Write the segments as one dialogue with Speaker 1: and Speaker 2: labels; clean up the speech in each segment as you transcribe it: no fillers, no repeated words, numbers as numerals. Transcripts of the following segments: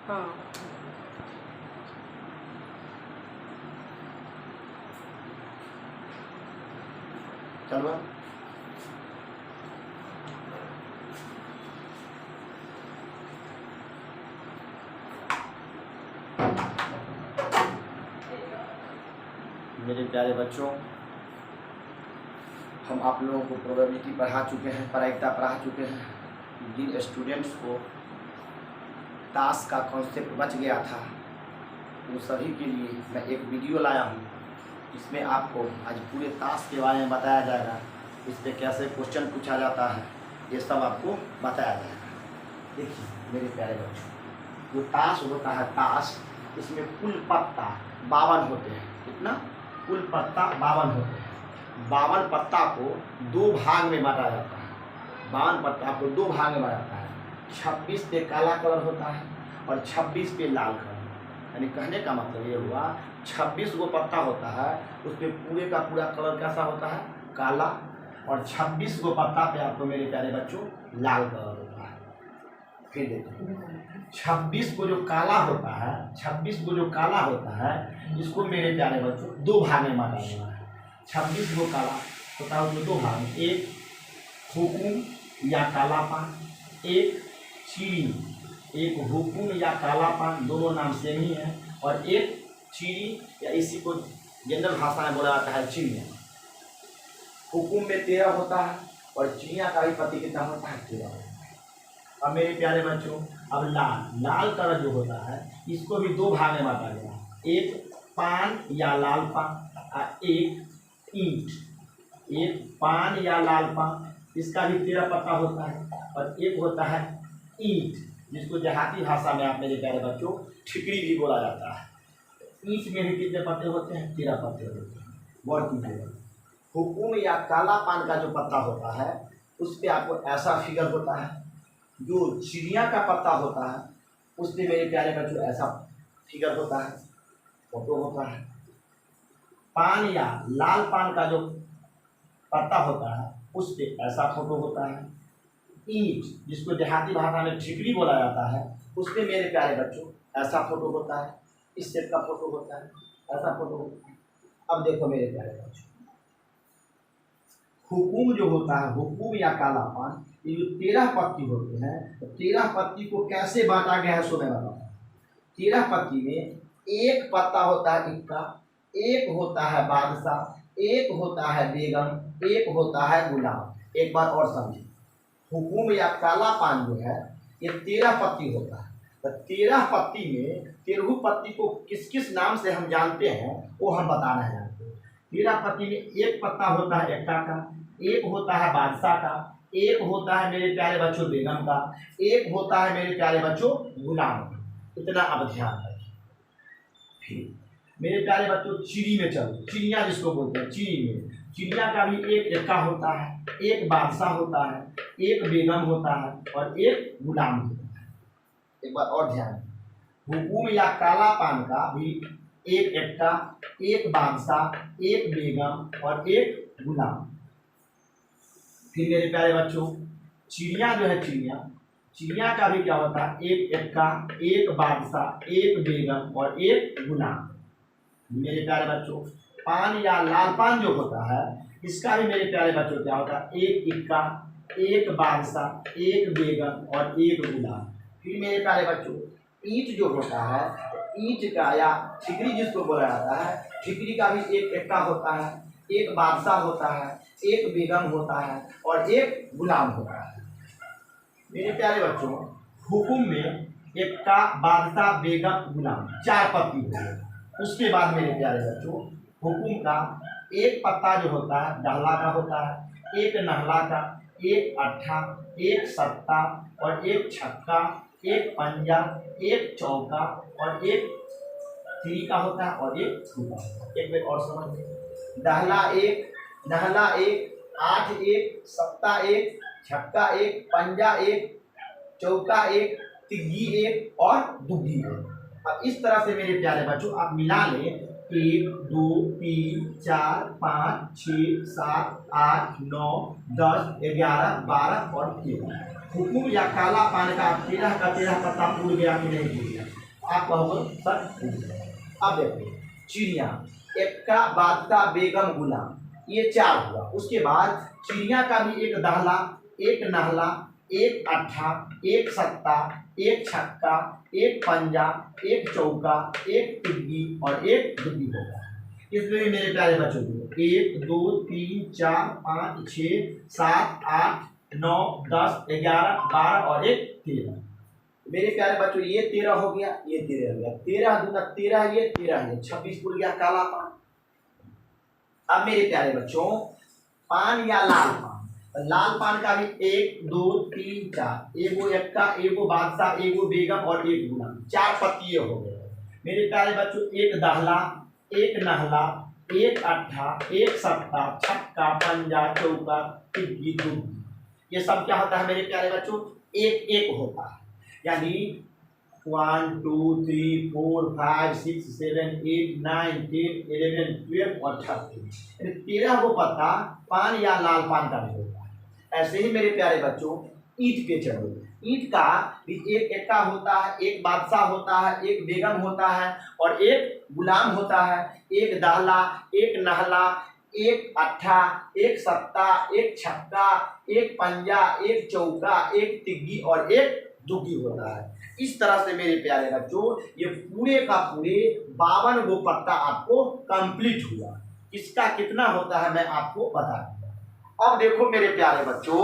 Speaker 1: हाँ।
Speaker 2: चलो मेरे प्यारे बच्चों, हम आप लोगों को प्रोबेबिलिटी पढ़ा चुके हैं, प्रायिकता पढ़ा चुके हैं। जिन स्टूडेंट्स को टास्क का कॉन्सेप्ट बच गया था उन सभी के लिए मैं एक वीडियो लाया हूँ। इसमें आपको आज पूरे टास्क के बारे में बताया जाएगा, इस पर कैसे क्वेश्चन पूछा जाता है, ये सब आपको बताया जाएगा। देखिए मेरे प्यारे बच्चों, जो टास्क होता है टास्क, इसमें कुल पत्ता 52 होते हैं। कितना? कुल पत्ता 52 होते हैं। 52 पत्ता को 2 भाग में बांटा जाता है। 52 पत्ता को 2 भाग में बांटा जाता है। 26 पे काला कलर होता है और 26 पे लाल कलर। यानी कहने का मतलब ये हुआ 26 गो पत्ता होता है, उसमें पूरे का पूरा कलर कैसा होता है? काला। और 26 गो पत्ता पे आपको मेरे प्यारे बच्चों लाल कलर होता है। फिर देखो 26 को जो काला होता है, 26 को जो काला होता है, इसको मेरे प्यारे बच्चों 2 भाग में बांटा गया है। 26 को काला होता है उसमें 2 भाग में, एक हुकुम या काला पान, एक चीनी। एक हुकुम या काला पान दोनों नाम सेम ही है, और एक चीनी या इसी को जनरल भाषा में बोला जाता है चिड़िया। हुकुम में 13 होता है और चिड़िया का भी पति कितना होता है? 13 होता है। अब मेरे प्यारे बच्चों, अब लाल कलर जो होता है इसको भी 2 भाग में बांटा गया है, एक पान या लाल पान और एक ईंट। एक पान या लाल पान, इसका भी 13 पत्ता होता है, और एक होता है ईंट, जिसको देहाती भाषा में आप मेरे प्यारे बच्चों ठिकरी भी बोला जाता है। ईंट में भी कितने पत्ते होते हैं? 13 पत्ते होते हैं। बहुत कीजिएगा। हुकुम या काला पान का जो पत्ता होता है उस पर आपको ऐसा फिगर होता है। जो चिड़िया का पत्ता होता है उस पर मेरे प्यारे बच्चों ऐसा फिगर होता है, फोटो होता है। पान या लाल पान का जो पत्ता होता है उस पर ऐसा फोटो होता है। ईंट, जिसको देहाती भाषा में ठिकरी बोला जाता है, उस पर मेरे प्यारे बच्चों ऐसा फोटो होता है, इस सेट का फोटो होता है, ऐसा फोटो होता है। अब देखो मेरे प्यारे बच्चों, हुकुम जो होता है, हुकुम या काला पान, ये जो 13 पत्ती होते हैं, तो 13 पत्ती को कैसे बांटा गया है सो मैं बताता हूँ। 13 पत्ती में एक पत्ता होता है इक्का, एक होता है बादशाह, एक होता है बेगम, एक होता है गुलाम। एक बात और समझिए, हुकुम या काला पान जो है ये 13 पत्ती होता है। तो 13 पत्ती में 13 पत्ती को किस किस नाम से हम जानते हैं वो हम बताना है आपको। 13 पत्ती में एक पत्ता होता है एक्का का, एक होता है बादशाह का, एक होता है मेरे प्यारे बच्चों बेगम का, एक होता है मेरे प्यारे बच्चों गुलाम का। इतना अब ध्यान रखिए। फिर मेरे प्यारे बच्चों चिड़ी में चलो, चिड़िया जिसको बोलते हैं, चिड़ी में चिड़िया का भी एक एक्का होता है, एक बादशाह होता है, एक बेगम होता है और एक गुलाम होता है। एक बार और ध्यान, हुकुम या काला पान का भी एक एक्का, एक बादशाह, एक बेगम और एक गुलाम। फिर मेरे प्यारे बच्चों चिड़िया जो है, चिड़िया का भी क्या होता है? एक एक्का, एक बादशाह, एक बेगम और एक गुलाम। मेरे प्यारे बच्चों पान या लाल पान जो होता है इसका भी मेरे प्यारे बच्चों क्या होता है? एक इक्का, एक बादशाह, एक बेगम और एक गुलाम। फिर मेरे प्यारे बच्चों ईंट जो होता है, ईंट का या ठिकरी जिसको बोला जाता है, ठिकरी का भी एक इक्का होता है, एक बादशाह होता है, एक बेगम होता है और एक गुलाम होता है। मेरे प्यारे बच्चों हुकुम में इक्का, बादशाह, बेगम, गुलाम 4 पत्ती होती है। उसके बाद मेरे प्यारे बच्चों हुकुम का एक पत्ता जो होता है डहला का होता है, एक नहला का, एक अट्ठा, एक सत्ता और एक छक्का, एक पंजा, एक चौका और एक तिरी का होता है और एक छूका। एक बार और समझ, डहला एक, नहला एक, 8 एक, सत्ता एक, छक्का एक, पंजा एक, चौका एक, तिग्गी एक और दुग्गी एक। अब इस तरह से मेरे प्यारे बच्चों आप मिला लें 1 2 3 4 5 6 7 8 9 10 11 12 और 13। हुकुम या काला पान का 13 का 13 पत्ता उड़ गया कि नहीं उड़ गया? आप कहोगे सर उड़ गया। अब देखो चिड़िया, एक्का, बादशाह, बेगम, गुलाम, ये 4 हुआ। उसके बाद चिड़िया का भी एक दहला, एक नहला, एक अट्ठा, एक सत्ता, एक छक्का, एक पंजा, एक चौका, एक टिग्गी और एक दुग्गी होगा। इसमें मेरे प्यारे बच्चों को 1 2 3 4 5 6 7 8 9 10 11 12 और एक 13। मेरे प्यारे बच्चों ये 13 हो गया, ये 13 हो गया, 13 दूना 13, ये 13 है, 26 उड़ गया काला पान। अब मेरे प्यारे बच्चों पान या लाल पान, लाल पान का भी 1 2 3 4, एगो एक्का, एगो बादशाह, एगो बेगम और एक गुलाम, 4 पत्तिये हो गए। मेरे प्यारे बच्चों एक दहला, एक नहला, एक अट्ठा, एक सत्ता, छक्का, पंजा, चौका, टिग्गी, दुग्गी, ये सब क्या होता है मेरे प्यारे बच्चों? एक एक होता है। यानी 1 2 3 4 5 6 7 8 9 10 11 12 और 13, यानी 13 को पत्ता पान या लाल पान का भी होता है। ऐसे ही मेरे प्यारे बच्चों ईंट के चलो, ईंट का भी एक एक्का होता है, एक बादशाह होता है, एक बेगम होता है और एक गुलाम होता है, एक दाहला, एक नहला, एक अट्ठा, एक सत्ता, एक छक्का, एक पंजा, एक चौका, एक टिग्गी और एक दुग्गी होता है। इस तरह से मेरे प्यारे बच्चों ये पूरे का पूरे 52 गो पत्ता आपको कंप्लीट हुआ। इसका कितना होता है मैं आपको बता दूंगा। अब देखो मेरे प्यारे बच्चों,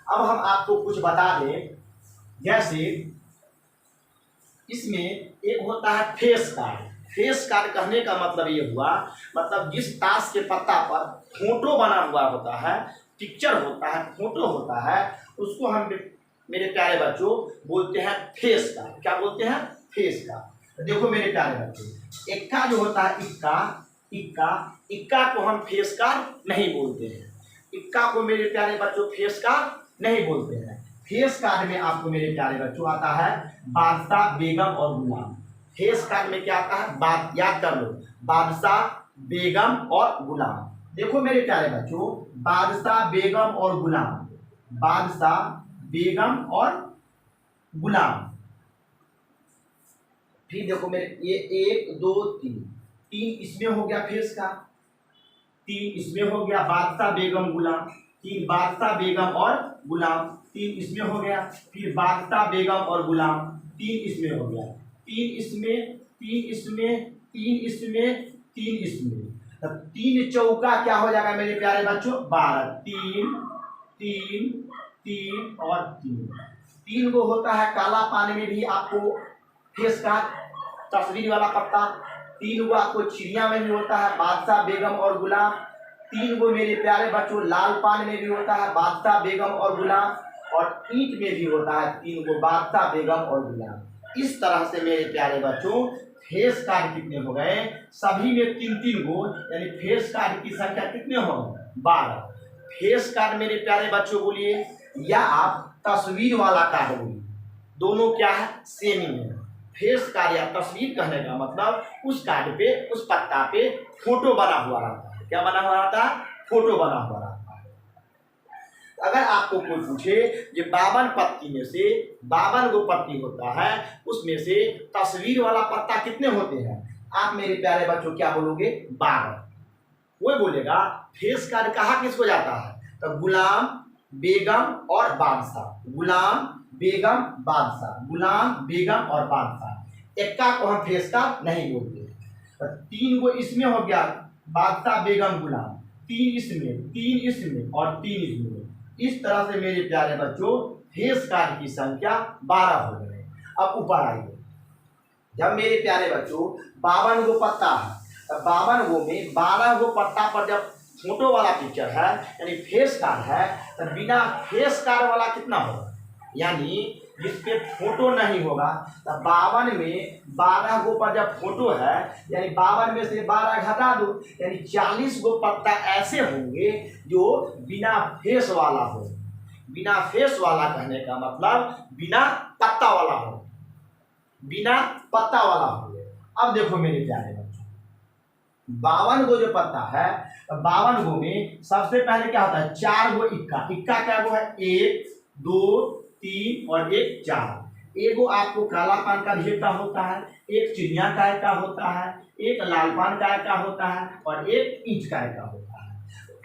Speaker 2: अब हम आपको कुछ बता दें, जैसे इसमें एक होता है फेस कार्ड। फेस कार्ड कहने का मतलब ये हुआ, मतलब जिस ताश के पत्ता पर फोटो बना हुआ होता है, पिक्चर होता है, फोटो होता है, उसको हम मेरे प्यारे बच्चों बोलते हैं फेस कार्ड। क्या बोलते हैं? Face card. देखो मेरे प्यारे बच्चों एक्का जो होता है, इक्का, इक्का, इक्का को हम फेस कार्ड नहीं बोलते हैं। इक्का को मेरे प्यारे बच्चों फेस कार्ड नहीं बोलते हैं। फेस कार्ड में आपको मेरे प्यारे बच्चों आता है बादशाह, बेगम और गुलाम। फेस कार्ड में क्या आता है? याद कर लो, बादशाह, बेगम और गुलाम। देखो मेरे प्यारे बच्चों बादशाह, बेगम और गुलाम, बादशाह, बेगम और गुलाम। फिर देखो मेरे ये 1 2 3, 3 इसमें हो गया फेस का, 3 इसमें हो गया बादशाह, बेगम, गुलाम, 3 बादशाह, बेगम और गुलाम, 3 इसमें हो गया, फिर बादशाह, बेगम और गुलाम, 3 इसमें हो गया, 3 इसमें, 3 इसमें, 3 इसमें, 3 इसमें, तो 3 चौका क्या हो जाएगा मेरे प्यारे बच्चों? 12। 3 3 3 और 3 को होता है काला पानी में भी आपको फेस का तस्वीर वाला पत्ता। 3 को आपको चिड़िया में भी होता है बादशाह, बेगम और गुलाम। 3 को मेरे प्यारे बच्चों लाल पान में भी होता है बादशाह, बेगम और गुलाम, और ईंट में भी होता है 3 को बादशाह, बेगम और गुलाम। इस तरह से मेरे प्यारे बच्चों फेस कार्ड कितने हो गए? सभी में 3-3 गो, यानी फेस कार्ड की संख्या कितने हो गए? 12। फेस कार्ड मेरे प्यारे बच्चों बोलिए, या आप तस्वीर वाला कार्ड बोलिए, दोनों क्या है? सेम ही है। फेस कार्ड या तस्वीर कहने का मतलब उस कार्ड पे, उस पत्ता पे फोटो बना हुआ रहता है। क्या बना हुआ रहता है? फोटो बना हुआ रहता है। अगर आपको कोई पूछे कि 52 पत्ती में से 52 गो पत्ती होता है, उसमें से तस्वीर वाला पत्ता कितने होते हैं? आप मेरे प्यारे बच्चों क्या बोलोगे? 12। वो बोलेगा फेस कार्ड कहा किसको जाता है? तो गुलाम, बेगम और बादशाह, गुलाम, बेगम, बादशाह, गुलाम, बेगम और बादशाह। एक्का को हम फेस कार्ड नहीं बोलते। तो 3 को इसमें हो गया बादशाह, बेगम, गुलाम, 3 इसमें, 3 इसमें और 3 इसमें। इस तरह से मेरे प्यारे बच्चों फेस कार्ड की संख्या 12 हो गए। अब ऊपर आइए, जब मेरे प्यारे बच्चों 52 गो पत्ता है, तो 52 गो में 12 गो पत्ता पर जब फोटो वाला पिक्चर है यानी फेस कार्ड है, तो बिना फेस कार्ड वाला कितना होगा? यानी जिसपे फोटो नहीं होगा, तो 52 में 12 गो पर जब फोटो है, यानी 52 में से 12 घटा दो, यानी 40 गो पत्ता ऐसे होंगे जो बिना फेस वाला हो। बिना फेस वाला कहने का मतलब बिना पत्ता वाला हो, बिना पत्ता वाला हो। अब देखो मेरे प्यारे बच्चों 52 गो जो पत्ता है, तो 52 गो में सबसे पहले क्या होता है? 4 गो इक्का। इक्का क्या गो है? 1 दो, तीन और एक चार। एगो आपको काला पान का ढेर होता है, एक चिड़िया काय का होता है, एक लाल पान काय का होता है और एक ईंच काय का होता है।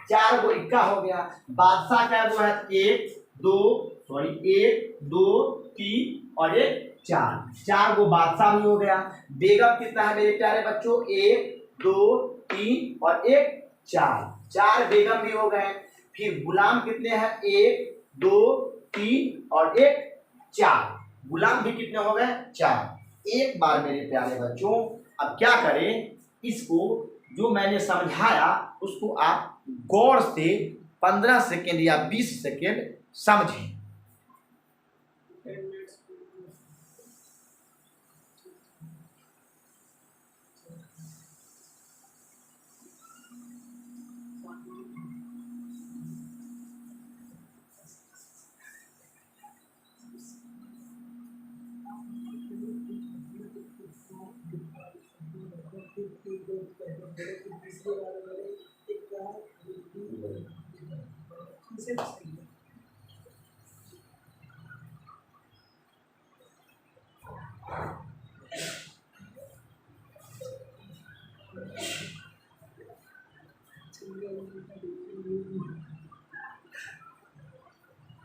Speaker 2: चार गो इक्का हो गया। बादशाह का गो है एक दो एक दो तीन और एक चार, चार गो बादशाह भी हो गया। बेगम कितना है मेरे प्यारे बच्चों, एक दो तीन और एक चार, चार बेगम भी हो गए। फिर गुलाम कितने हैं, एक दो तीन और एक चार, गुलाम भी कितने हो गए, चार। एक बार मेरे प्यारे बच्चों अब क्या करें, इसको जो मैंने समझाया उसको आप गौर से 15 सेकेंड या 20 सेकेंड समझें।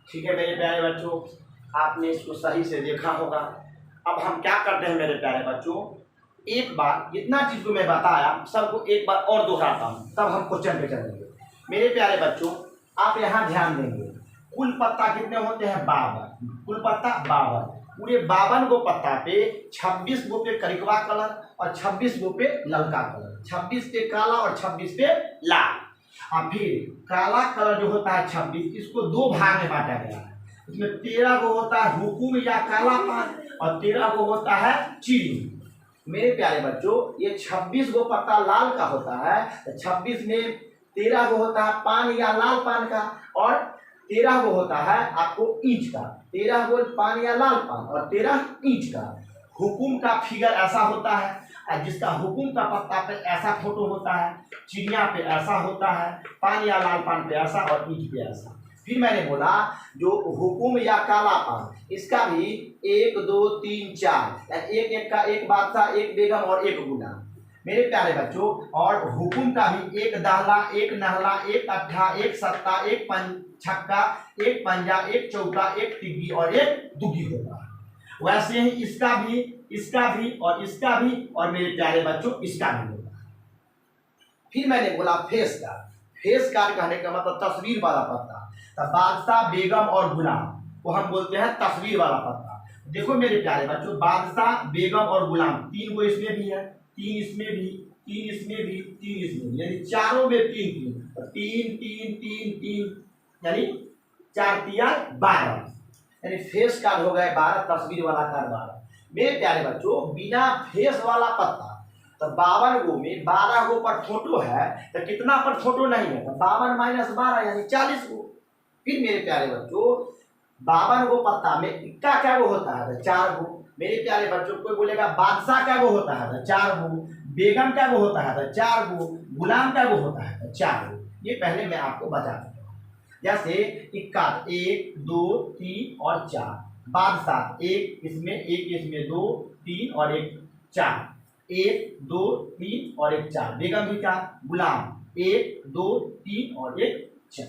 Speaker 2: ठीक है मेरे प्यारे बच्चों, आपने इसको सही से देखा होगा। अब हम क्या करते हैं मेरे प्यारे बच्चों, एक बार जितना चीज को मैं बताया सबको एक बार और दोहराता हूँ, तब हम क्वेश्चन पे चलेंगे। मेरे प्यारे बच्चों आप यहाँ ध्यान देंगे, कुल पत्ता कितने होते हैं, 52, कुल पत्ता 52। पूरे 52 गो पत्ता पे 26 गो पे करिकवा कलर और 26 गो पे ललका कलर, 26 पे काला और 26 पे लाल। और फिर काला कलर जो होता है 26, इसको दो भाग में बांटा गया है। इसमें 13 गो होता है हुकुम या काला पान और 13 गो होता है चीनी। मेरे प्यारे बच्चों ये 26 गो पत्ता लाल का होता है, तो 26 में 13 गो होता है पान या लाल पान का और 13 गो होता है आपको ईंच का, 13 गो पान या लाल पान और 13 ईंच का। हुकुम का फिगर ऐसा होता है, जिसका हुकुम का पत्ता पे ऐसा फोटो होता है, चिड़िया पे ऐसा होता है, पान या लाल पान पे ऐसा और ईंच पे ऐसा। फिर मैंने बोला जो हुकुम या काला पान इसका भी 1 2 3 4, एक एक का एक बादशाह, एक बेगम और एक गुलाम। मेरे प्यारे बच्चों और हुकुम का भी एक दाहला, एक नहला, एक अट्ठा, एक सत्ता, एक छक्का, एक पंजा, एक चौका, एक तिग्गी और एक दुग्गी होता है। वैसे ही इसका भी, इसका भी और इसका भी और मेरे प्यारे बच्चों इसका भी होता है। फिर मैंने बोला फेस कार्ड, फेस कार्ड कहने का मतलब तस्वीर वाला पत्ता। तो बादशाह, बेगम और गुलाम को हम बोलते हैं तस्वीर वाला पत्ता। देखो मेरे प्यारे बच्चों बादशाह, बेगम और गुलाम, 3 गो इसमें भी है, 3 इसमें भी, 3 इसमें भी, 3 इसमें भी, यानी चारों में 3 3, 3 3 3 3 यानी 4 तिया 12, यानी फेस कार्ड हो गए 12, तस्वीर वाला कार्ड 12। मेरे प्यारे बच्चों बिना फेस वाला पत्ता तो 52 गो में 12 गो पर फोटो है, तो कितना पर फोटो नहीं है, तो 52 - 12 यानी 40 गो। फिर मेरे प्यारे बच्चों 52 गो पत्ता में इक्का क्या गो होता है, तो 4 गो। मेरे प्यारे बच्चों कोई बोलेगा बादशाह क्या गो होता है, तो 4 गो, बेगम क्या गो होता है, तो 4 गो, गुलाम क्या गो होता है, तो 4 गो। ये पहले मैं आपको बता चुका हूँ। जैसे इक्का 1 2 3 और 4, बादशाह एक इसमें, एक इसमें, 2 3 और एक 4, 1 2 3 और एक 4, बेगम भी 4, गुलाम 1 2 3 और एक 4।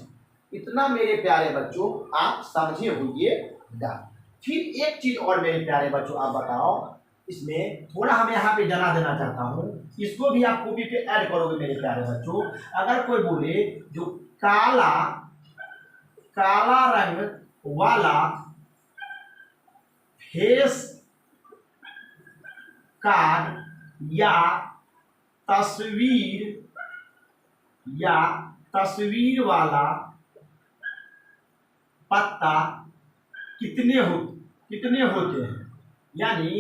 Speaker 2: इतना मेरे प्यारे बच्चों आप समझे होइएगा। फिर एक चीज और मेरे प्यारे बच्चों आप बताओ, इसमें थोड़ा हमें यहाँ पे जना देना चाहता हूँ, इसको भी आप कॉपी पे ऐड करोगे मेरे प्यारे बच्चों। अगर कोई बोले जो काला काला रंग वाला फेस कार्ड या तस्वीर वाला पत्ता कितने होते हैं, यानी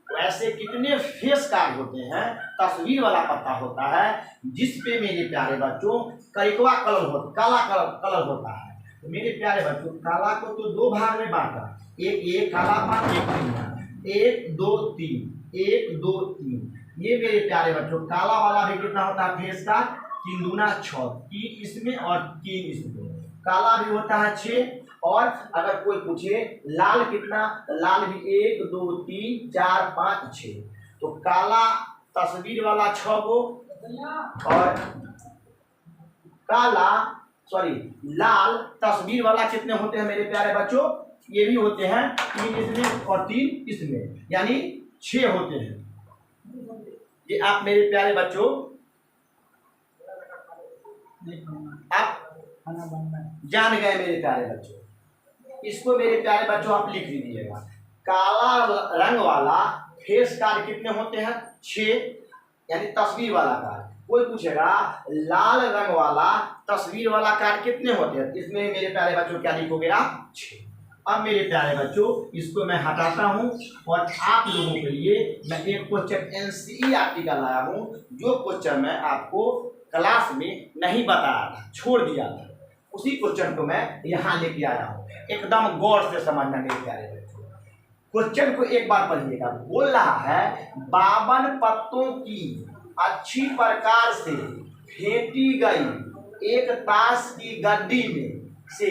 Speaker 2: वैसे कितने फेस कार्ड होते हैं, तस्वीर वाला पत्ता होता है जिस पे मेरे प्यारे बच्चों करिकवा कलर होता, काला कलर होता है। तो मेरे प्यारे बच्चों काला को तो 2 भाग में बांटा, एक काला पान, एक पीला, 1 2 3, 1 2 3। ये मेरे प्यारे बच्चों काला वाला भी कितना होता है फेस कार्ड, 3 दूना 6, 3 इसमें और 3 इसमें, काला भी होता है 6 और अगर कोई पूछे लाल कितना, तो लाल भी 1 2 3 4 5 6। तो काला तस्वीर वाला 6 गो और लाल तस्वीर वाला कितने होते हैं मेरे प्यारे बच्चों? ये भी होते हैं 3 इसमें और 3 इसमें, यानी 6 होते हैं। ये आप मेरे प्यारे बच्चों आप जान गए मेरे प्यारे बच्चों। इसको मेरे प्यारे बच्चों आप लिख लीजिएगा। काला रंग वाला फेस कार्ड कितने होते हैं? 6, यानी तस्वीर वाला कार्ड। कोई पूछेगा लाल रंग वाला तस्वीर वाला कार्ड कितने होते हैं? इसमें मेरे प्यारे बच्चों क्या लिखोगे आप? 6। अब मेरे प्यारे बच्चों इसको मैं हटाता हूं और आप लोगों के लिए मैं एक क्वेश्चन एनसीईआरटी का लाया हूं, जो क्वेश्चन मैं आपको क्लास में नहीं बताया था, छोड़ दिया था। उसी क्वेश्चन को मैं यहाँ लेके आया हूँ। एकदम गौर से समझना मेरे प्यारे बच्चों। क्वेश्चन को एक बार पढ़िएगा। बोल रहा है 52 पत्तों की अच्छी प्रकार से फेंटी गई एक ताश की गड्डी में से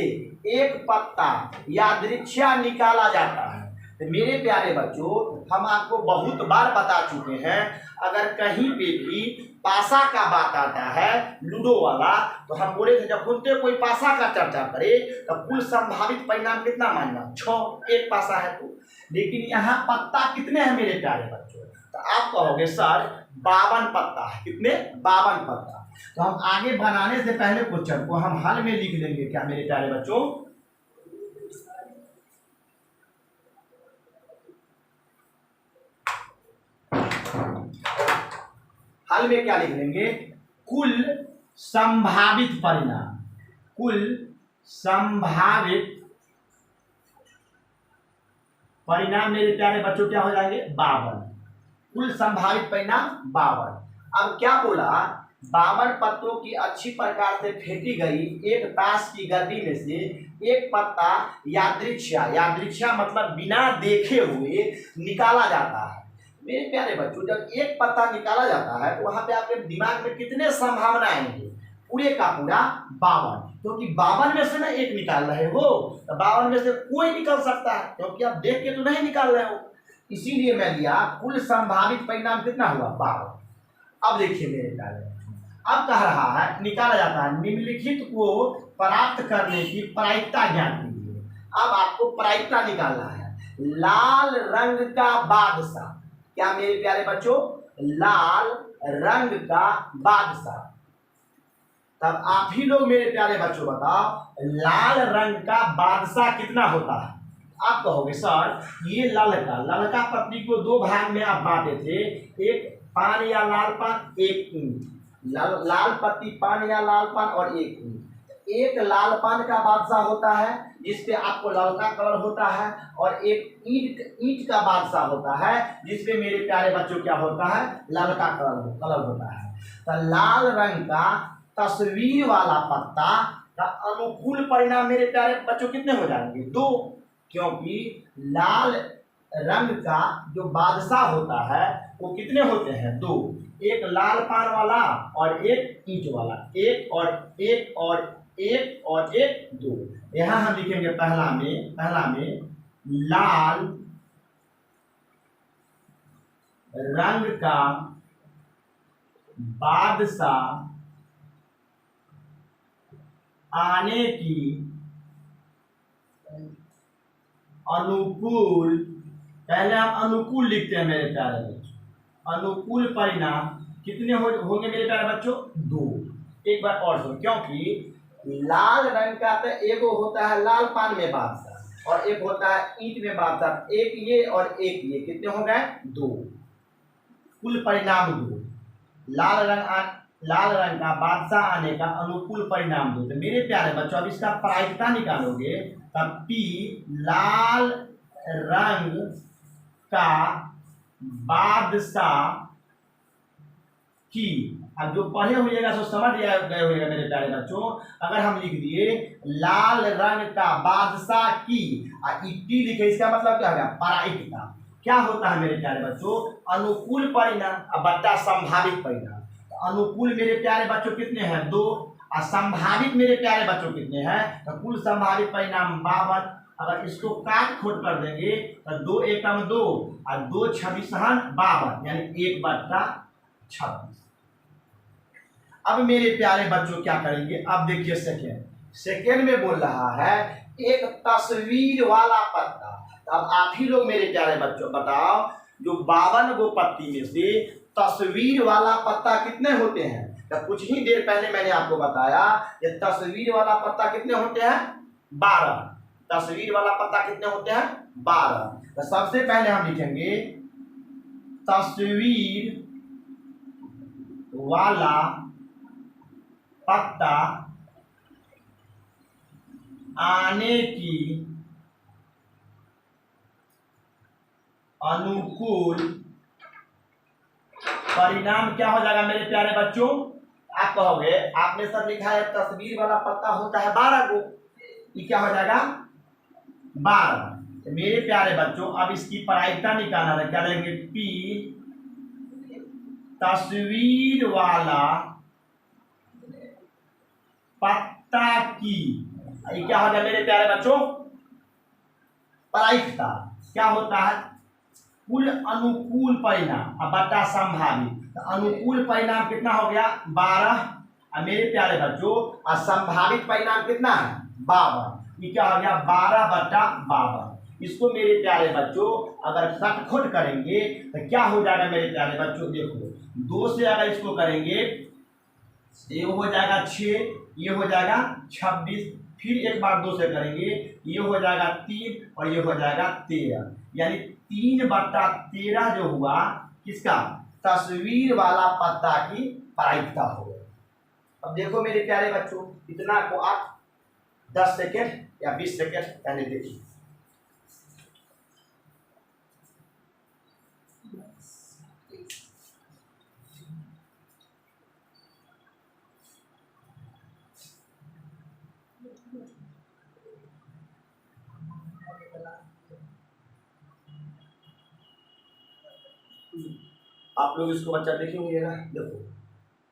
Speaker 2: एक पत्ता यादृच्छा निकाला जाता है। तो मेरे प्यारे बच्चों हम आपको बहुत बार बता चुके हैं, अगर कहीं पे भी पासा का बात आता है लूडो वाला, तो हम बोले थे जब खुलते कोई पासा का चर्चा करे तो कुल संभावित परिणाम कितना मानना? 6, एक पासा है तो। लेकिन यहाँ पत्ता कितने हैं मेरे प्यारे बच्चों? तो आप कहोगे सर 52 पत्ता है। कितने? 52 पत्ता। तो हम आगे बनाने से पहले क्वेश्चन को हम हल में लिख लेंगे क्या मेरे प्यारे बच्चों? हल में क्या लिख लेंगे? कुल संभावित परिणाम। कुल संभावित परिणाम मेरे प्यारे बच्चों क्या हो जाएंगे? 52। कुल संभावित परिणाम 52। अब क्या बोला? 52 पत्तों की अच्छी प्रकार से फेंटी गई एक ताश की गड्डी में से एक पत्ता यादृच्छा मतलब बिना देखे हुए निकाला जाता है। मेरे प्यारे बच्चों जब एक पत्ता निकाला जाता है तो वहां पे आपके दिमाग में कितने संभावना आएंगे? पूरे का पूरा 52, क्योंकि 52 में से ना एक निकाल रहे हो, तो 52 में से कोई निकल सकता है, क्योंकि आप देख के तो नहीं निकाल रहे हो। इसीलिए मैं लिया कुल संभावित परिणाम कितना हुआ? 52। अब देखिए मेरे प्यारे बच्चों, अब कह रहा है निकाला जाता है निम्नलिखित को प्राप्त करने की प्रायिकता ज्ञात कीजिए। अब आपको प्रायिकता निकालना है। लाल रंग का बादशाह, क्या मेरे प्यारे बच्चों? लाल रंग का बादशाह। तब आप ही लोग मेरे प्यारे बच्चों बताओ लाल रंग का बादशाह कितना होता है? आप कहोगे सर ये ललका पत्ती को 2 भाग में आप बांटे थे, एक पान या लाल पान, एक ईंट। लाल पत्ती पान या लाल पान और एक ईंट। एक लाल पान का बादशाह होता है जिसपे आपको ललका कलर होता है, और एक ईंट का बादशाह होता है जिसपे मेरे प्यारे बच्चों क्या होता है? ललका कलर होता है। तो लाल रंग का तस्वीर वाला पत्ता का अनुकूल परिणाम मेरे प्यारे बच्चों कितने हो जाएंगे? 2, क्योंकि लाल रंग का जो बादशाह होता है वो कितने होते हैं? 2। एक लाल पान वाला और एक ईंट वाला, एक और एक और एक और एक 2। यहाँ हम लिखेंगे पहला में लाल रंग का बादशाह आने की अनुकूल, पहले हम अनुकूल लिखते हैं मेरे प्यारे बच्चों। अनुकूल परिणाम कितने होंगे मेरे प्यारे बच्चों? 2। एक बार और सुनो, क्योंकि लाल रंग का तो एक होता है लाल पान में बादशाह और एक होता है ईंट में बादशाह, एक ये और एक ये, कितने हो गए? 2। कुल परिणाम 2। लाल रंग का बादशाह आने का अनुकूल परिणाम 2। तो मेरे प्यारे बच्चों अब इसका प्रायिकता निकालोगे तब P लाल रंग का बादशाह की, अब जो पढ़े होइएगा सो समझ गए होइएगा मेरे प्यारे बच्चों। अगर हम लिख दिए लाल रंग का बादशाह की टी लिखे, इसका मतलब क्या होगा? प्रायिकता। क्या होता है मेरे प्यारे बच्चों? अनुकूल परिणाम बट्टा संभावित परिणाम। अनुकूल मेरे प्यारे बच्चों कितने हैं? 2। और संभावित मेरे प्यारे बच्चों कितने हैं, तो कुल संभावित परिणाम 52। अगर इसको काट खोट कर देंगे तो 2 एकम 2 और 2 छब्बीसहन 52 यानी 1/26। अब मेरे प्यारे बच्चों क्या करेंगे, अब देखिए सेकेंड में बोल रहा है एक तस्वीर वाला पत्ता। तो अब आप ही लोग मेरे प्यारे बच्चों बताओ, जो 52 गो पत्ती में से तस्वीर वाला पत्ता कितने होते हैं। तो कुछ ही देर पहले मैंने आपको बताया ये तस्वीर वाला पत्ता कितने होते हैं, 12। तस्वीर वाला पत्ता कितने होते हैं, 12। तो सबसे पहले हम लिखेंगे तस्वीर वाला पत्ता आने की अनुकूल परिणाम क्या हो जाएगा मेरे प्यारे बच्चों। आप कहोगे आपने सब लिखा है तस्वीर वाला पत्ता होता है 12 को, ये क्या हो जाएगा 12। तो मेरे प्यारे बच्चों अब इसकी प्रायिकता निकालना है, क्या लेंगे P तस्वीर वाला पत्ता की, ये क्या हो जाए मेरे प्यारे बच्चों प्रायिकता। क्या होता है कुल अनुकूल परिणाम अब बटा संभावित। तो अनुकूल परिणाम कितना हो गया 12 और मेरे प्यारे बच्चों और संभावित परिणाम कितना है 52। ये क्या हो गया 12/52। इसको मेरे प्यारे बच्चों अगर सटखोट करेंगे तो क्या हो जाएगा मेरे प्यारे बच्चों, देखो 2 से अगर इसको करेंगे ये हो जाएगा 6, ये हो जाएगा 26, फिर एक बार 2 से करेंगे ये हो जाएगा 3 और ये हो जाएगा 13, यानी 3/13 जो हुआ किसका तस्वीर वाला पत्ता की प्रायिकता हो गई। अब देखो मेरे प्यारे बच्चों इतना को आप 10 सेकेंड या 20 सेकेंड पहले देखिए। आप लोग इसको बच्चा देखेंगे ना, देखो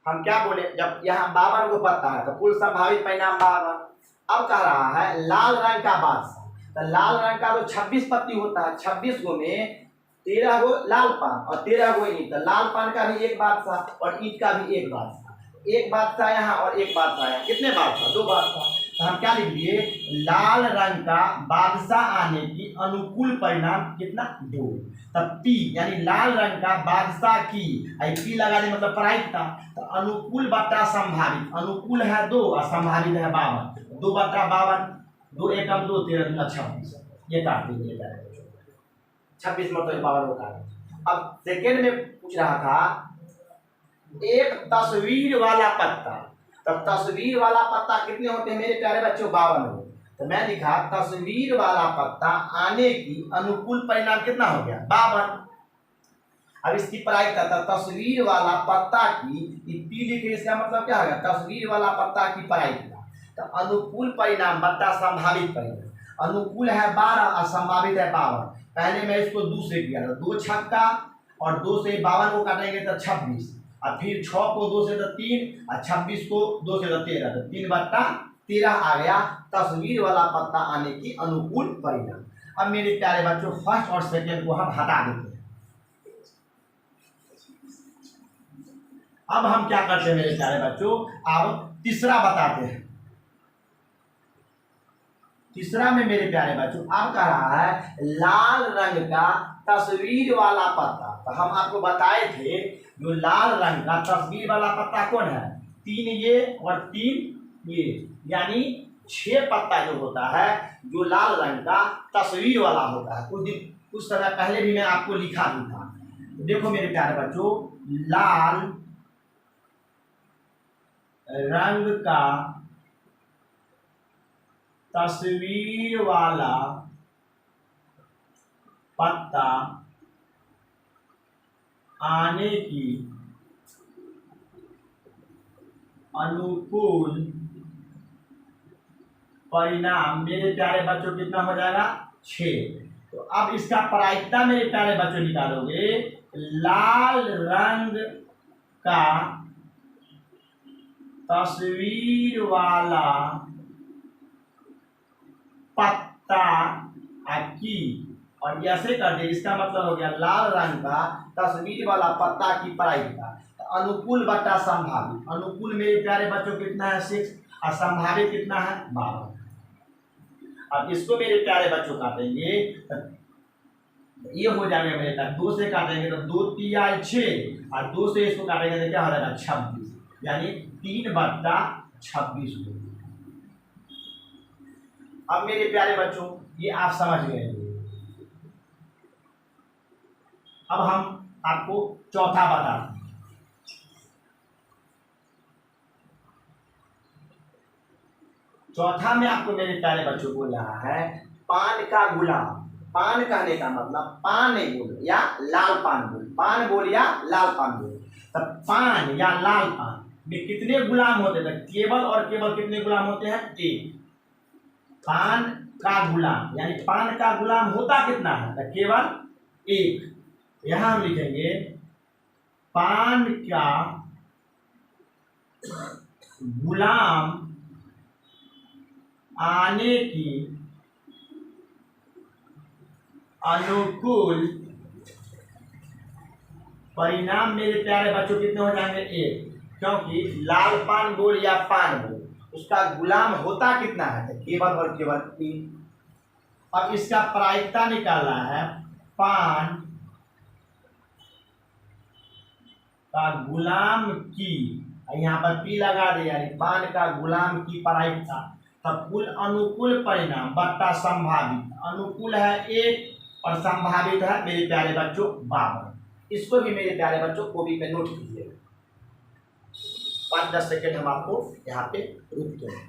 Speaker 2: हम क्या बोले जब यहाँ 52 को पत्ता है तो कुल संभावित परिणाम 52। अब कह रहा है लाल रंग का बादशाह, तो लाल रंग का तो 26 पत्ती होता है, 26 गो में 13 गो लाल पान और 13 गो ईंट, तो लाल पान का भी एक बादशाह और ईंट का भी एक बादशाह। एक बादशाह यहाँ और एक बादशाह यहाँ, कितने बादशाह 2 बादशाह। तो हम क्या लिख दिए लाल रंग का बादशाह आने की अनुकूल परिणाम कितना 2। तब P यानी लाल रंग का बादशाह की P लगा दे मतलब प्रायिकता। तो अनुकूल बटा संभावित, अनुकूल है 2 और संभावित है 52, 2/52, 2 एकम 2 13 दूना 26, ये काट देंगे 26 मतलब 52 को काट। अब सेकेंड में पूछ रहा था एक तस्वीर वाला पत्ता, तब तस्वीर वाला पत्ता कितने होते हैं मेरे प्यारे बच्चों 52 हो। तो मैं लिखा तस्वीर वाला पत्ता आने की अनुकूल परिणाम कितना हो गया 52। अब इसकी प्रायिकता था तस्वीर वाला पत्ता की P लिखे, इसका मतलब क्या होगा तस्वीर वाला पत्ता की प्रायिकता। तो अनुकूल परिणाम बटा संभावित परिणाम, अनुकूल है 12 और संभावित है 52। पहले मैं इसको 2 से किया था, 2 छक्का और 2 से 52 को काटेंगे तो 26 और फिर 6 को 2 से तो 3 और 26 को 2 से तो 13, तो 3/13 आ गया तस्वीर वाला पत्ता आने की अनुकूल परिणाम। अब मेरे प्यारे बच्चों फर्स्ट और सेकेंड को हम हटा देते हैं। अब हम क्या करते हैं मेरे प्यारे बच्चों, अब तीसरा बताते हैं। तीसरा में मेरे प्यारे बच्चों अब कह रहा है लाल रंग का तस्वीर वाला पत्ता। तो हम आपको बताए थे जो लाल रंग का तस्वीर वाला पत्ता कौन है, 3 ये और 3 ये, यानी 6 पत्ता जो होता है जो लाल रंग का तस्वीर वाला होता है। कुछ समय पहले भी मैं आपको लिखा भी था। देखो मेरे प्यारे बच्चों लाल रंग का तस्वीर वाला पत्ता आने की अनुकूल परिणाम मेरे प्यारे बच्चों कितना हो जाएगा 6। तो अब इसका प्रायिकता मेरे प्यारे बच्चों निकालोगे लाल रंग का तस्वीर वाला पत्ता की, और ऐसे कर दे, इसका मतलब हो गया लाल रंग का तस्वीर वाला पत्ता की प्रायिकता। तो अनुकूल बटा संभावित, अनुकूल मेरे प्यारे बच्चों कितना है 6 और संभावित कितना है 12। अब इसको मेरे प्यारे बच्चों काटेंगे, ये हो जाएगा मेरे पास 2 से काटेंगे तो 2 3 6 और 2 से इसको काटेंगे तो क्या हो जाएगा 26, यानी 3/26 हो। अब मेरे प्यारे बच्चों ये आप समझ गए। अब हम आपको चौथा बताते हैं। चौथा में आपको मेरे प्यारे बच्चों बोल रहा है पान का गुलाम। पान कहने का मतलब पान नहीं बोल या लाल पान बोल, पान बोल या लाल पान बोल। तब पान या लाल पान में कितने गुलाम होते हैं? केवल और केवल कितने गुलाम होते हैं? एक। पान का गुलाम यानी पान का गुलाम होता कितना है? तो केवल एक। यहां हम लिखेंगे पान का गुलाम आने की अनुकूल परिणाम मेरे प्यारे बच्चों कितने हो जाएंगे? एक, क्योंकि लाल पान बोल या पान बोल उसका गुलाम होता कितना है? तो केवल और केवल एक। अब इसका प्रायिकता निकालना है, पान का गुलाम की, यहाँ पर पी लगा दे यानी पान का गुलाम की प्रायिकता। तब कुल अनुकूल परिणाम बट्टा संभावित, अनुकूल है 1 और संभावित है मेरे प्यारे बच्चों 52। इसको भी मेरे प्यारे बच्चों कॉपी पे नोट कीजिएगा। 5-10 सेकेंड हम आपको यहाँ पे रुकते हैं।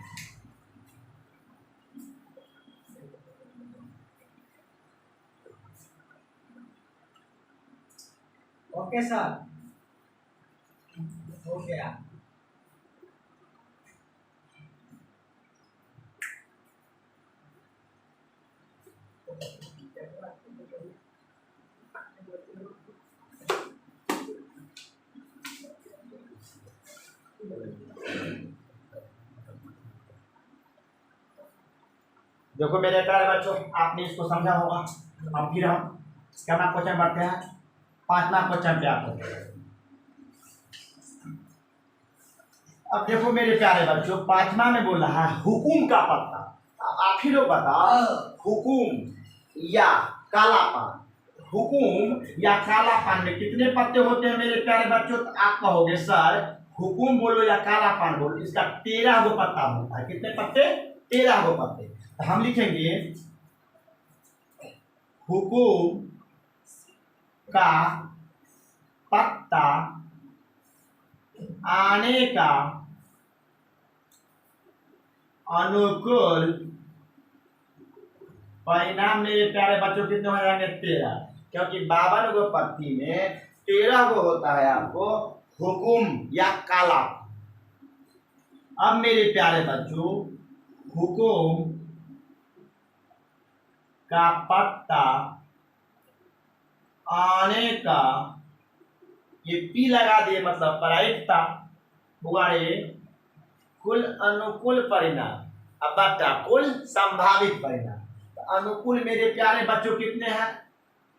Speaker 2: ओके सर, हो गया। देखो मेरे प्यारे बच्चों आपने इसको समझा होगा। अब फिर हम क्या क्वेश्चन बढ़ते हैं, 5वां क्वेश्चन पे आते हैं। अब देखो मेरे प्यारे बच्चों 5वां में बोल रहा है हुकुम का पत्ता। आप ही लोग बताओ हुकुम या काला पान, हुकुम या काला पान में कितने पत्ते होते हैं मेरे प्यारे बच्चों? तो आप कहोगे सर हुकुम बोलो या काला पान बोलो, इसका 13 गो पत्ता होता है। कितने पत्ते? 13 गो पत्ते। तो हम लिखेंगे हुकुम का पत्ता आने का अनुकूल परिणाम मेरे प्यारे बच्चों कितने हो जाएंगे? 13, क्योंकि 52 गो पत्ती में 13 गो होता है आपको हुकुम या काला। अब मेरे प्यारे बच्चों हुकुम का पत्ता आने का, ये पी लगा दिए मतलब प्रायिकता बुआरे कुल अनुकूल परिणाम, अब बता कुल संभावित परिणाम। तो अनुकूल मेरे प्यारे बच्चों कितने हैं?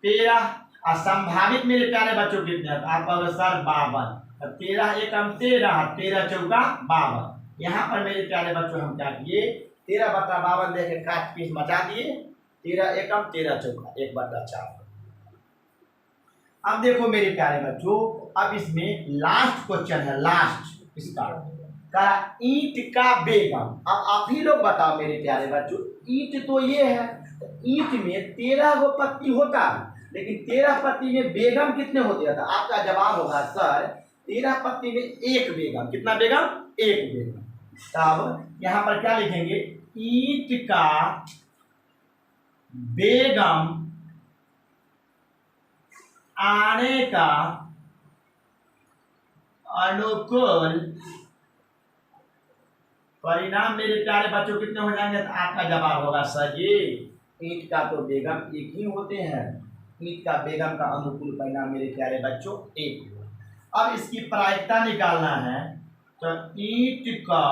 Speaker 2: 13 और संभावित मेरे प्यारे बच्चों कितने हैं? तो आप कहोगे सर 52। तो 13 एकम 13, 13 चौका 52। यहाँ पर मेरे प्यारे बच्चों हम क्या किए 13/52 लेके काट पीस मचा दिए, 13 एकम 13 चौका 1/4। अब देखो मेरे प्यारे बच्चों अब इसमें लास्ट क्वेश्चन है, लास्ट इसका का ईंट का बेगम। अब आप ही लोग बताओ मेरे प्यारे बच्चों, ईंट तो ये है, ईंट में 13 गो पत्ती होता है, लेकिन 13 पत्ती में बेगम कितने होते हैं? तो आपका जवाब होगा सर 13 पत्ती में 1 बेगम। कितना बेगम? 1 बेगम। तब यहाँ पर क्या लिखेंगे? ईंट का बेगम आने का अनुकूल परिणाम मेरे प्यारे बच्चों कितने हो जाएंगे? तो आपका जवाब होगा सर जी ईंट का तो बेगम 1 ही होते हैं, ईंट का बेगम का अनुकूल परिणाम मेरे प्यारे बच्चों 1 हुआ। अब इसकी प्रायिकता निकालना है, तो ईंट का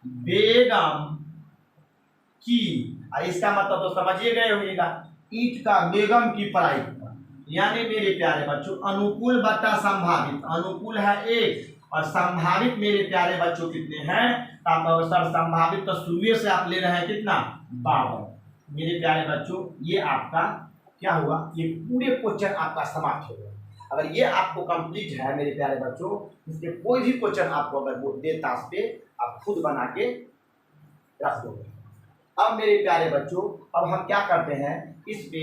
Speaker 2: बेगम की, इसका मतलब तो समझिए गए होगा, ईंट का बेगम की प्रायिकता, यानी मेरे प्यारे बच्चों अनुकूल बटा संभावित, अनुकूल है 1 और संभावित मेरे प्यारे बच्चों कितने हैं, सर संभावित तो शुरू से आप ले रहे हैं कितना 52। मेरे प्यारे बच्चों ये आपका क्या हुआ, ये पूरे क्वेश्चन आपका समाप्त हो गया। अगर ये आपको कंप्लीट है मेरे प्यारे बच्चों, इसके कोई भी क्वेश्चन आपको अगर वो दे ताश पे आप खुद बना के रख दोगे। अब मेरे प्यारे बच्चों अब हम क्या करते हैं, इस पे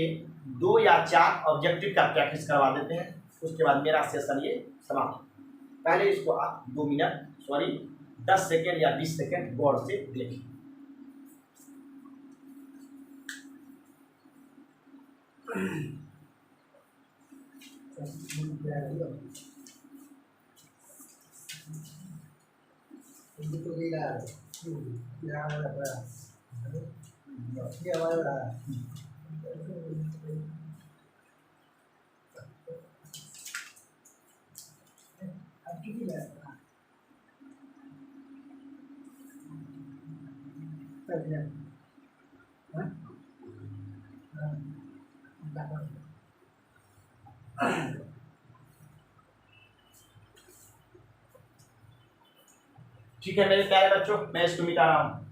Speaker 2: 2 या 4 ऑब्जेक्टिव का प्रैक्टिस करवा देते हैं, उसके बाद मेरा सेशन ये समाप्त। पहले इसको आप 2 मिनट 10 सेकेंड या 20 सेकेंड गौर से देखें। ठीक है मेरे प्यारे बच्चों, मैं इसको मिटा रहा हूँ।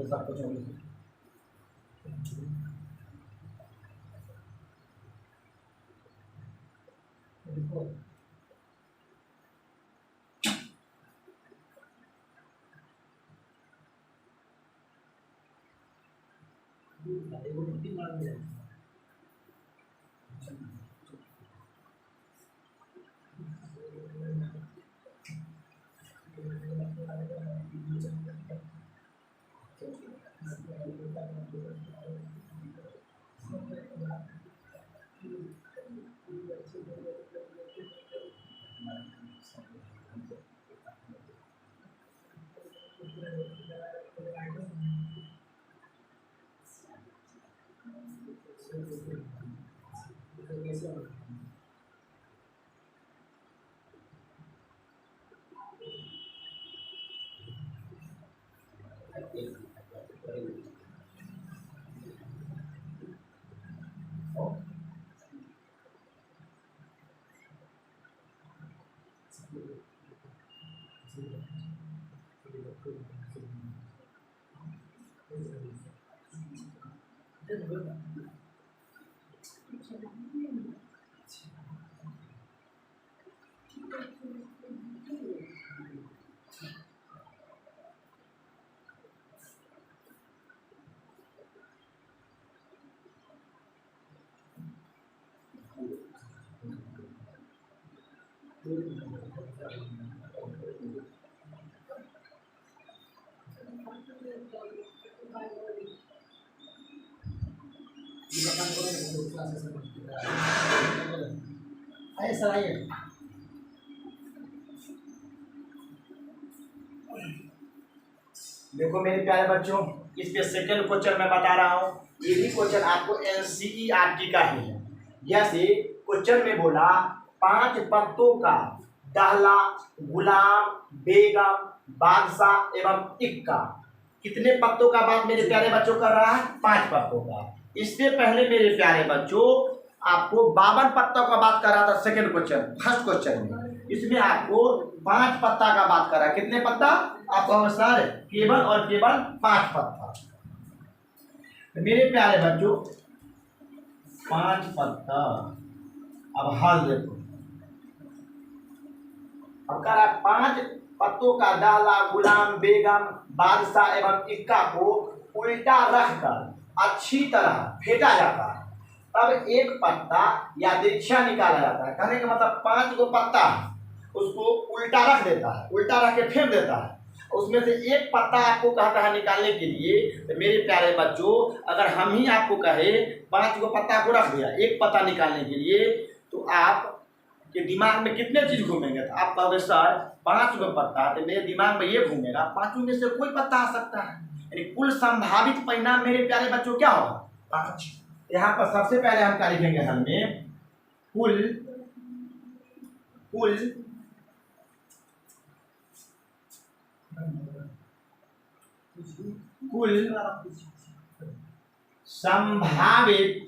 Speaker 2: सब कुछ देखो मेरे प्यारे बच्चों, इस पे सेकंड क्वेश्चन मैं बता रहा हूँ, ये भी क्वेश्चन आपको एनसीईआरटी का ही है। जैसे क्वेश्चन में बोला 5 पत्तों का दहला, गुलाम, बेगम, बादशाह एवं इक्का, कितने पत्तों का बात मेरे प्यारे बच्चों कर रहा है, 5 पत्तों का। इससे पहले मेरे प्यारे बच्चों आपको 52 पत्तों का बात कर रहा था सेकंड क्वेश्चन, फर्स्ट क्वेश्चन में, इसमें आपको 5 पत्ता का बात कर रहा है। कितने पत्ता आपको सर, केवल और केवल 5 पत्ता। मेरे प्यारे बच्चों 5 पत्ता, अब हल देखो, अब कह रहा है 5 पत्तों का दाला, गुलाम, बेगम, बादशाह एवं इक्का को उल्टा रखकर अच्छी तरह फेंटा जाता है, तब एक पत्ता या दीक्षा निकाला जाता है। कहने का मतलब 5 गो पत्ता उसको उल्टा रख देता है, उल्टा रख के फेंक देता है, उसमें से एक पत्ता आपको कहता है निकालने के लिए। तो मेरे प्यारे बच्चों अगर हम ही आपको कहे 5 गो पत्ता को रख दिया, एक पत्ता निकालने के लिए, तो आप कि दिमाग में कितने चीज घूमेंगे, तो आप कहोगे सर 5 गो पत्ता, तो मेरे दिमाग में ये घूमेगा 5 में से कोई पत्ता आ सकता है, यानी कुल संभावित परिणाम मेरे प्यारे बच्चों क्या होगा 5। यहाँ पर सबसे पहले हम क्या लिखेंगे, हमें कुल कुल कुल संभावित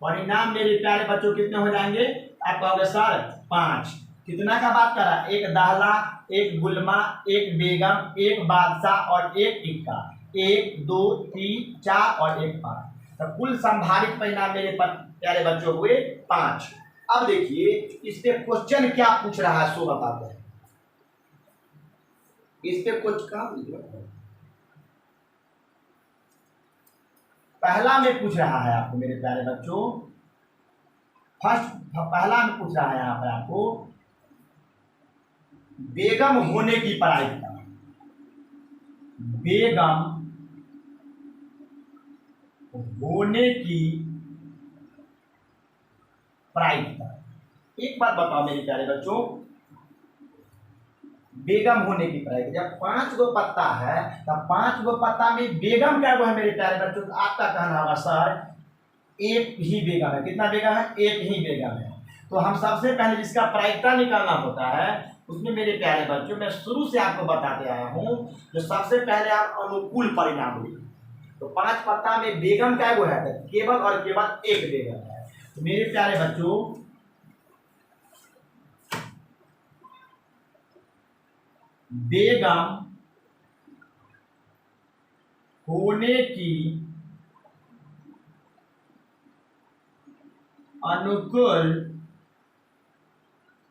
Speaker 2: परिणाम मेरे प्यारे बच्चों कितने हो जाएंगे, आप कहोगे सर 5। कितना का बात कर रहा है, एक दाहला, एक गुलमा, एक बेगम, एक बादशाह और एक इक्का, 1 2 3 4 और एक 5। तो कुल संभावित परिणाम मेरे प्यारे बच्चों हुए 5। अब देखिए इस पे क्वेश्चन क्या पूछ रहा है सो बताते हैं। इस पे कुछ का पहला में पूछ रहा है आपको मेरे प्यारे बच्चों, पहला में पूछ रहा है यहाँ पर आपको बेगम होने की प्रायिकता। बेगम होने की प्रायिकता। एक बात बताओ मेरे प्यारे बच्चों, बेगम होने की प्रायिकता, जब 5 गो पत्ता है तब 5 गो पत्ता में बेगम क्या वो है मेरे प्यारे बच्चों, तो आपका कहना होगा सर एक ही बेगम है। कितना बेगम है, एक ही बेगम है। तो हम सबसे पहले जिसका प्रायिकता निकालना होता है उसमें मेरे प्यारे बच्चों मैं शुरू से आपको बताते आया हूँ, जो सबसे पहले आप अनुकूल परिणाम हुए। तो 5 पत्ता में बेगम क्या वो है, केवल और केवल एक बेगम है। तो मेरे प्यारे बच्चों बेगम होने की अनुकूल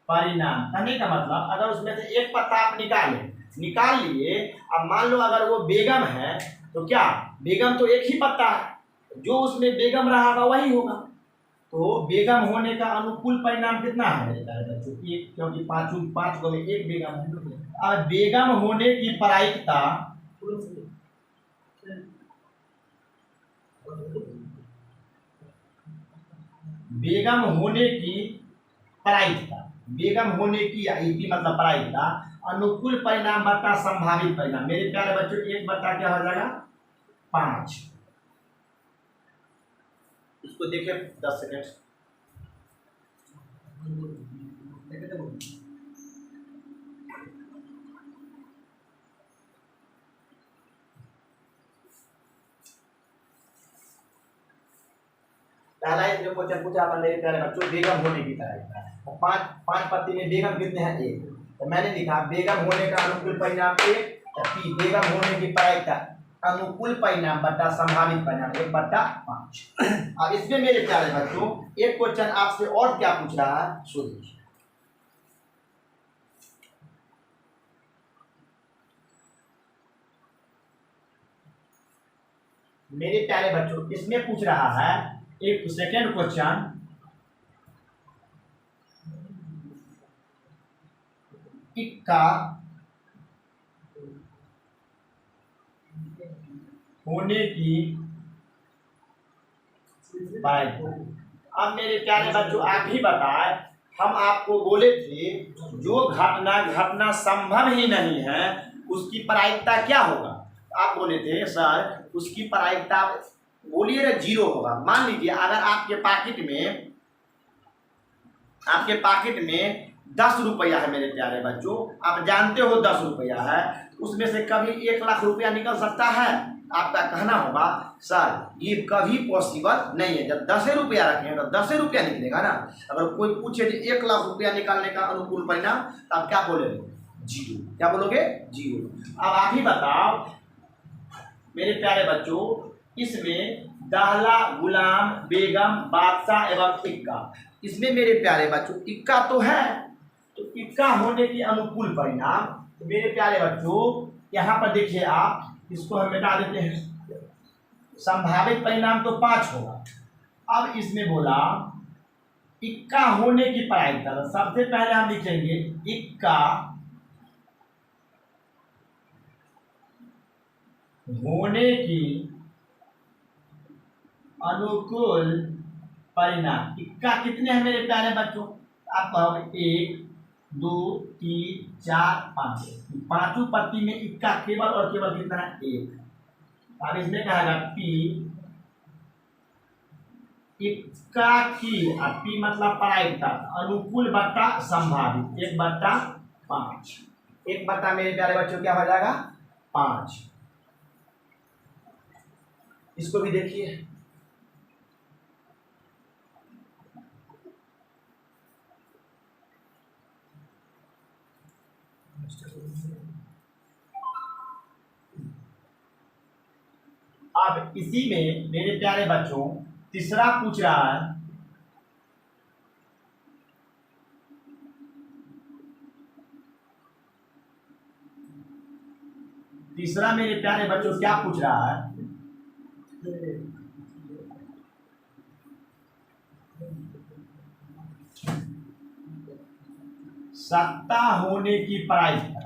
Speaker 2: परिणाम, कहने का मतलब अगर उसमें से एक पत्ता आप निकाल लिए, अब मान लो अगर वो बेगम है तो क्या बेगम तो एक ही पत्ता है, जो उसमें बेगम रहा वही होगा। तो बेगम होने का अनुकूल परिणाम कितना है मेरे प्यारे बच्चों, क्योंकि 5 गो में एक बेगम है। अब बेगम होने की प्रायिकता बेगम होने की प्रायिकता, बेगम होने की मतलब प्रायिकता अनुकूल परिणाम बता संभावित परिणाम। मेरे प्यारे बच्चों एक बता क्या हो जाएगा 5। इसको देखिए 10 सेकेंड। पहला जो क्वेश्चन पूछा था मेरे प्यारे बच्चों बेगम होने की प्रायिकता, तो 5 पत्ती में बेगम कितने हैं, 1। तो मैंने लिखा बेगम होने का अनुकूल परिणाम 1, बेगम होने की प्रायिकता अनुकूल परिणाम बटा संभावित परिणाम 1/5। अब इसमें मेरे प्यारे बच्चों एक क्वेश्चन आपसे और क्या पूछ रहा है सुनिए। मेरे प्यारे बच्चों इसमें पूछ रहा है एक सेकेंड क्वेश्चन, इक्का होने की प्रायिकता। अब मेरे प्यारे बच्चों आप ही बताए, हम आपको बोले थे जो घटना संभव ही नहीं है उसकी प्रायिकता क्या होगा। आप बोले थे सर उसकी प्रायिकता बोलिए ना 0 होगा। मान लीजिए अगर आपके पाकिट में 10 रुपया है मेरे प्यारे बच्चों, आप जानते हो 10 रुपया है, उसमें से कभी 1 लाख रुपया निकल सकता है। आपका कहना होगा सर ये कभी पॉसिबल नहीं है, जब 10 रुपया रखेंगे तो 10 रुपया निकलेगा ना। अगर कोई पूछे कि 1 लाख रुपया निकालने का अनुकूल परिणाम, तो आप क्या बोलोगे 0। क्या बोलोगे 0। अब आप ही बताओ मेरे प्यारे बच्चों इसमें दाहला, गुलाम, बेगम, बादशाह एवं इक्का, इसमें मेरे प्यारे बच्चों इक्का तो है, तो इक्का होने की अनुकूल परिणाम, तो मेरे प्यारे बच्चों यहाँ पर देखिए आप इसको हम मिटा देते हैं, संभावित परिणाम तो 5 होगा। अब इसमें बोला इक्का होने की प्रायिकता, तो सबसे पहले हम लिखेंगे इक्का होने की अनुकूल
Speaker 1: परिणाम। इक्का कितने हैं मेरे प्यारे बच्चों? आप कहोगे 1 2 3 4 5, पांचों पत्ती में इक्का केवल और केवल कितना है? 1। अब इसमें कहेगा पी इक्का की, अब पी मतलब प्रायिकता, अनुकूल बट्टा संभावित 1/5। 1 मेरे प्यारे बच्चों क्या हो जाएगा? 5। इसको भी देखिए, अब इसी में मेरे प्यारे बच्चों तीसरा पूछ रहा है, तीसरा मेरे प्यारे बच्चों क्या पूछ रहा है? सत्ता होने की प्रायिकता।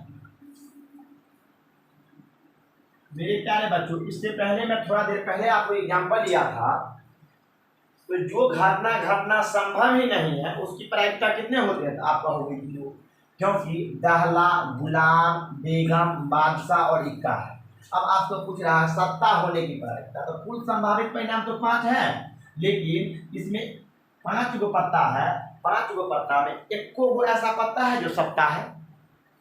Speaker 1: मेरे प्यारे बच्चों इससे पहले मैं थोड़ा देर पहले आपको एग्जांपल लिया था, तो जो घटना घटना संभव ही नहीं है उसकी प्रायिकता कितने होते हैं? आप कहोगे किलो, क्योंकि दहला, गुलाम, बेगम, बादशाह और इक्का है। अब आपको पूछ रहा है सत्ता होने की प्रायिकता, तो कुल संभावित परिणाम तो 5 है, लेकिन इसमें 5 गो पत्ता है, 5 गो पत्ता में 1 गो ऐसा पत्ता है जो सत्ता है।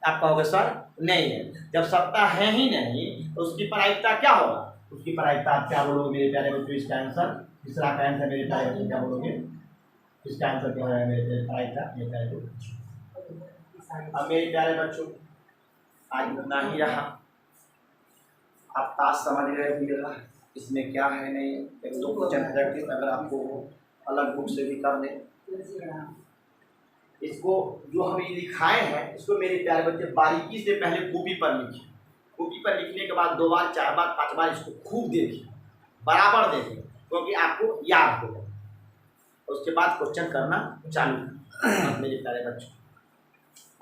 Speaker 1: आप कहोगे सर नहीं है, जब सत्ता है ही नहीं तो उसकी प्रायिकता क्या होगा? उसकी प्रायिकता आप क्या बोलोगे मेरे प्यारे बच्चों? इसका आंसर, तीसरा का आंसर मेरे प्यारे बच्चों क्या बोलोगे? इसका आंसर क्या है मेरे प्यारे? प्रायिकता ये अब मेरे प्यारे बच्चों आज इतना ही रहा। आप ताश समझ गए होंगे इसमें क्या है नहीं, एक दो क्वेश्चन प्रैक्टिस अगर आपको अलग बुक से भी कर लें। इसको जो हम ये लिखाए हैं इसको मेरे प्यारे बच्चे बारीकी से पहले कॉपी पर लिखिए, कॉपी पर लिखने के बाद 2 बार 4 बार 5 बार इसको खूब देखिए, बराबर देखिए, क्योंकि आपको याद होगा। उसके बाद क्वेश्चन करना चालू मेरे प्यारे बच्चों।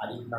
Speaker 1: आज इतना।